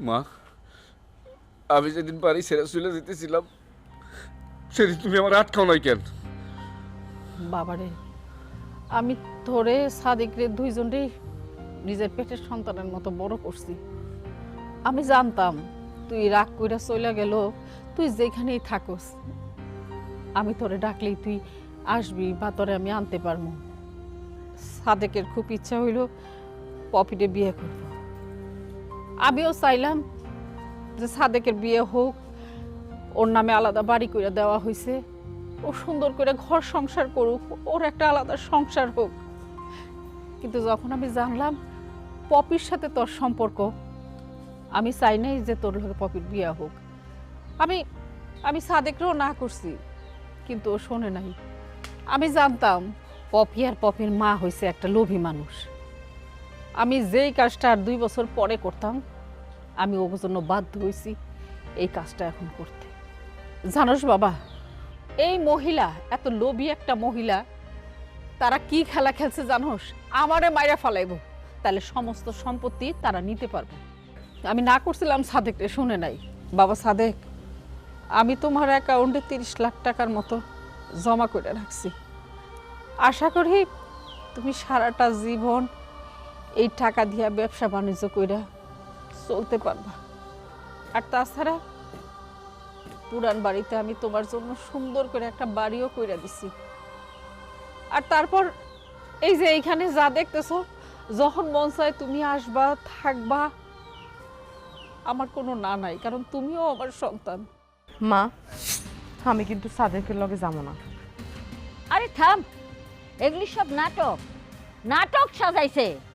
মা, আমি যেদিন বাড়ি ছেড়ে চলে যেতেছিলাম সেদিন তুমি আমার আটকাও নাই কেন? বাবারে, আমি ধরে সাদিকরে দুইজনেই নিজের পেটের সন্তানের মতো বড় করছি। আমি জানতাম তুই রাগ কইরা চলে গেল, তুই যেখানেই থাকস আমি তোরে ডাকলেই তুই আসবি বা তোরে আমি আনতে পারবো। সাদেকের খুব ইচ্ছা হইল পপিটে বিয়ে করব। আমিও চাইলাম যে সাদেকের বিয়ে হোক, ওর নামে আলাদা বাড়ি করে দেওয়া হয়েছে, ও সুন্দর করে ঘর সংসার করুক, ওর একটা আলাদা সংসার হোক। কিন্তু যখন আমি জানলাম পপির সাথে তোর সম্পর্ক, আমি চাই নাই যে তোর লগে পপির বিয়ে হোক। আমি আমি সাদেকরেও না করছি, কিন্তু ও শোনে নাই। আমি জানতাম পপি আর পপির মা হয়েছে একটা লোভী মানুষ। আমি যেই কাজটা আর 2 বছর পরে করতাম, আমি ওর জন্য বাধ্য হয়েছি এই কাজটা এখন করতে। জানোস বাবা, এই মহিলা এত লোভী একটা মহিলা, তারা কি খেলা খেলছে জানোস? আমারে মাইরা ফালাইব, তাহলে সমস্ত সম্পত্তি তারা নিতে পারবে। আমি না করছিলাম, সাদেকরে শুনে নাই। বাবা সাদেক, আমি তোমার অ্যাকাউন্টে 30 লাখ টাকার মতো জমা করে রাখছি। আশা করি তুমি সারাটা জীবন এই টাকা দিয়া ব্যবসা বাণিজ্য কইরা চলতে পারবা। আর তাছাড়া পুরান বাড়িতে আমি তোমার জন্য সুন্দর করে একটা বাড়িও কইরা দিছি। আর তারপর এই যে এইখানে যা দেখতেছো, যখন মন চায় তুমি আসবা, থাকবা, আমার কোনো না নাই, কারণ তুমিও আমার সন্তান। মা, আমি কিন্তু সাদেকের লগে যাবো না। আরে থাম, এগুলি সব নাটক, নাটক সাজাইছে।